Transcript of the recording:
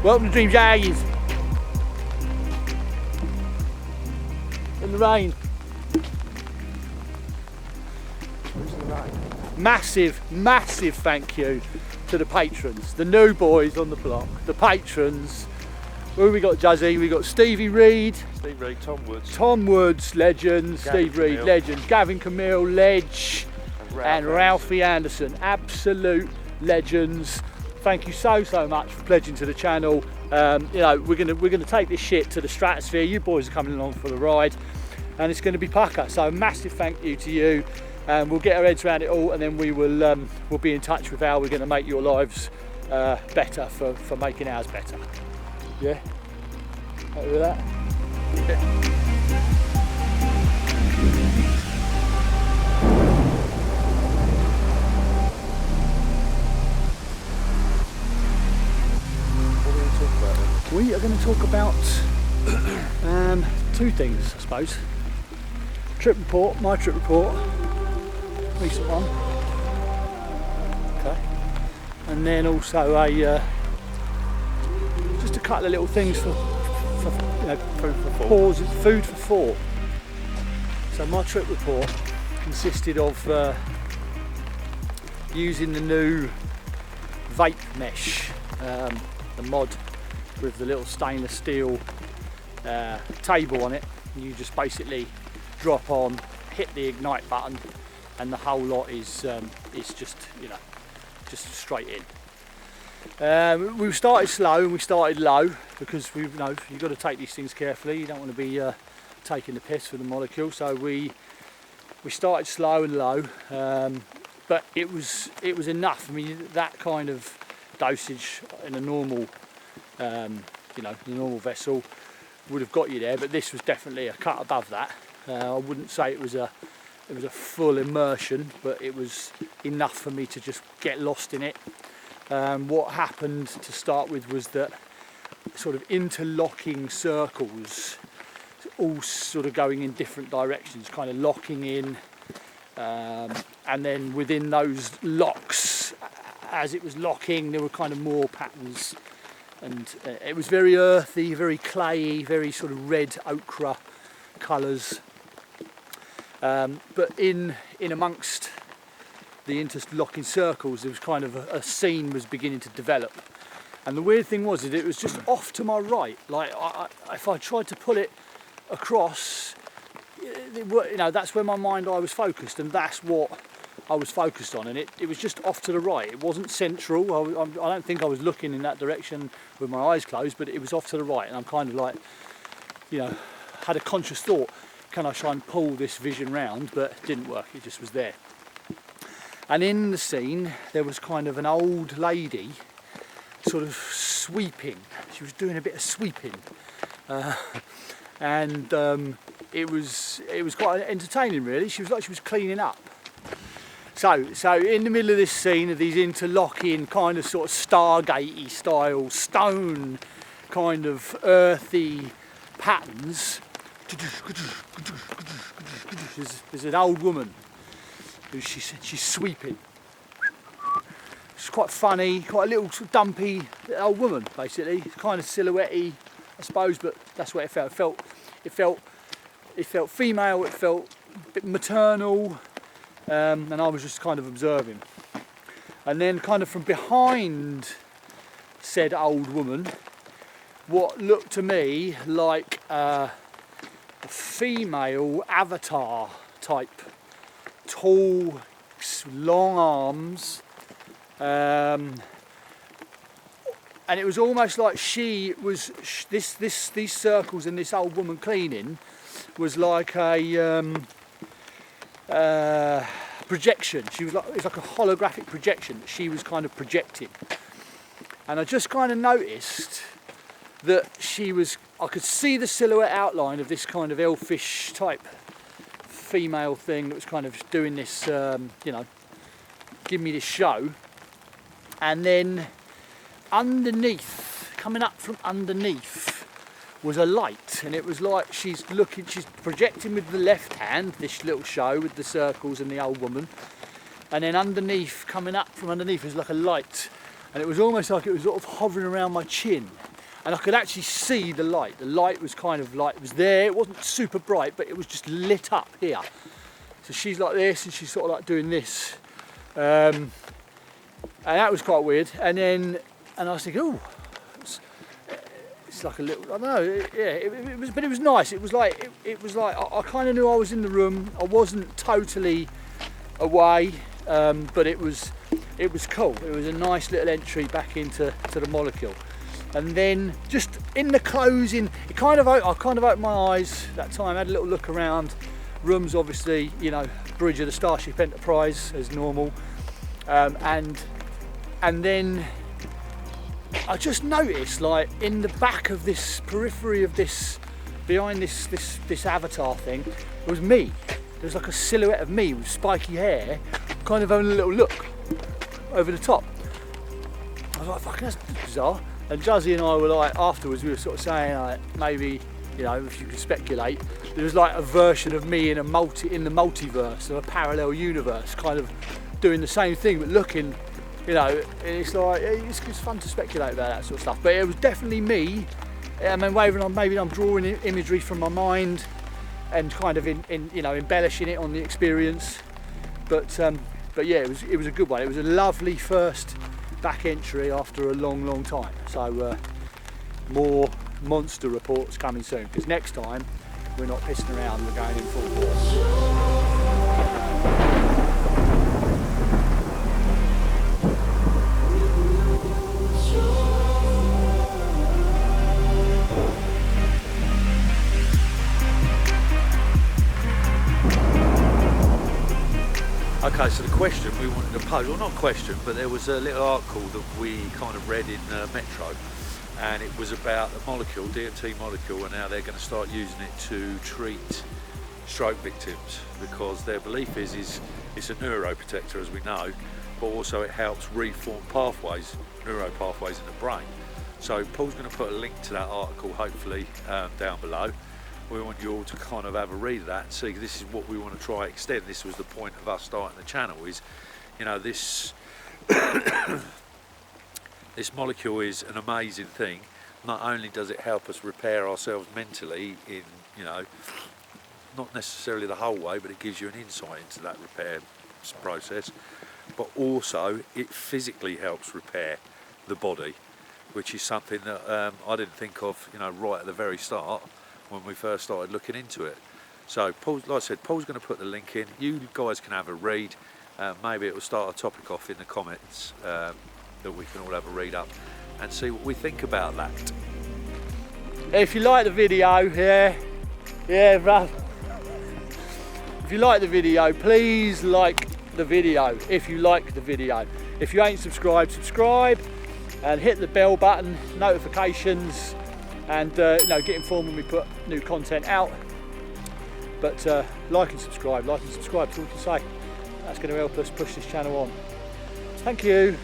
Welcome to Dreams Aggies. In the rain. Massive, massive thank you to the patrons, the new boys on the block, the patrons. Who we got, Jazzy? We got Stevie Reed. Steve Reed, Tom Woods, legend. Steve Reed, legend. Gavin Camille, ledge. And Ralphie Anderson, absolute legends. Thank you so much for pledging to the channel. You know, we're gonna take this shit to the stratosphere. You boys are coming along for the ride, and it's going to be pucker. So massive thank you to you. We'll get our heads around it all, and then we'll be in touch with how we're going to make your lives better for making ours better. Yeah, happy with that? Yeah. We are going to talk about two things, I suppose. Trip report, my trip report, recent one. Okay. And then also just a couple of little things for pauses, food for thought. So my trip report consisted of using the new vape mesh, the mod with the little stainless steel table on it. You just basically drop on, hit the ignite button, and the whole lot is just, you know, just straight in. We started slow and we started low because you've got to take these things carefully. You don't want to be taking the piss with the molecule. So we started slow and low, but it was enough. I mean, that kind of dosage in a normal the normal vessel would have got you there, but this was definitely a cut above that. I wouldn't say it was a full immersion, but it was enough for me to just get lost in it. What happened to start with was that sort of interlocking circles, all sort of going in different directions, kind of locking in, and then within those locks, as it was locking, there were kind of more patterns. And it was very earthy, very clayey, very sort of red ochre colours. But in amongst the interlocking circles, there was kind of a scene was beginning to develop. And the weird thing was that it was just off to my right. Like if I tried to pull it across, that's where my mind eye was focused, and that's what I was focused on, and it was just off to the right. It wasn't central. I don't think I was looking in that direction with my eyes closed, but it was off to the right, and I'm kind of like, had a conscious thought, can I try and pull this vision round? But it didn't work, it just was there. And in the scene, there was kind of an old lady sort of sweeping. She was doing a bit of sweeping. And it was quite entertaining, really. She was like she was cleaning up. So in the middle of this scene of these interlocking kind of sort of Stargate-y style stone kind of earthy patterns, there's an old woman who she's sweeping. She's quite funny, quite a little sort of dumpy old woman basically, kind of silhouette-y I suppose, but that's what it felt. It felt female, it felt a bit maternal. And I was just kind of observing, and then kind of from behind said old woman, what looked to me like a female avatar type, tall, long arms, and it was almost like she was these circles and this old woman cleaning was like a projection. It was like a holographic projection that she was kind of projecting, and I just kind of noticed that I could see the silhouette outline of this kind of elfish type female thing that was kind of doing this, give me this show, and then underneath, coming up from underneath, was a light, and it was like she's projecting with the left hand, this little show with the circles and the old woman, and then underneath, coming up from underneath, was like a light, and it was almost like it was sort of hovering around my chin, and I could actually see the light. The light was kind of like, it was there, it wasn't super bright, but it was just lit up here. So she's like this, and she's sort of like doing this. And that was quite weird. And I was thinking, oh, it's like a little, I don't know, it was, but it was nice. It was like, I kind of knew I was in the room. I wasn't totally away, but it was cool. It was a nice little entry back into the molecule. And then just in the closing, I kind of opened my eyes that time, had a little look around. Rooms, obviously, you know, bridge of the Starship Enterprise as normal, and then I just noticed, like, in the back of this periphery of this, behind this avatar thing, it was me. There was like a silhouette of me with spiky hair, kind of having a little look over the top. I was like, fucking, that's bizarre. And Juzzy and I were like, afterwards, we were sort of saying, like, maybe, you know, if you could speculate, there was like a version of me in the multiverse, or a parallel universe, kind of doing the same thing, but looking, you know, it's like, it's fun to speculate about that sort of stuff. But it was definitely me. I mean, maybe I'm drawing imagery from my mind and kind of you know, embellishing it on the experience. But yeah, it was a good one. It was a lovely first back entry after a long time. So more monster reports coming soon, because next time we're not pissing around, we're going in full force. Okay, so the question we wanted to pose, well, not question, but there was a little article that we kind of read in Metro, and it was about the molecule, DMT molecule, and how they're going to start using it to treat stroke victims, because their belief is it's a neuroprotector, as we know, but also it helps reform pathways, neuro pathways in the brain. So Paul's going to put a link to that article, hopefully, down below. We want you all to kind of have a read of that and see, this is what we want to try extend. This was the point of us starting the channel, is, you know, this this molecule is an amazing thing. Not only does it help us repair ourselves mentally in, you know, not necessarily the whole way, but it gives you an insight into that repair process, but also it physically helps repair the body, which is something that I didn't think of, you know, right at the very start when we first started looking into it. So Paul, like I said, Paul's going to put the link in. You guys can have a read. Maybe it will start a topic off in the comments that we can all have a read up and see what we think about that. If you like the video, yeah, bruv. If you like the video, please like the video. If you like the video, if you ain't subscribed, subscribe and hit the bell button, notifications, and you know, get informed when we put new content out. But like and subscribe, that's all we can say. That's going to help us push this channel on. Thank you.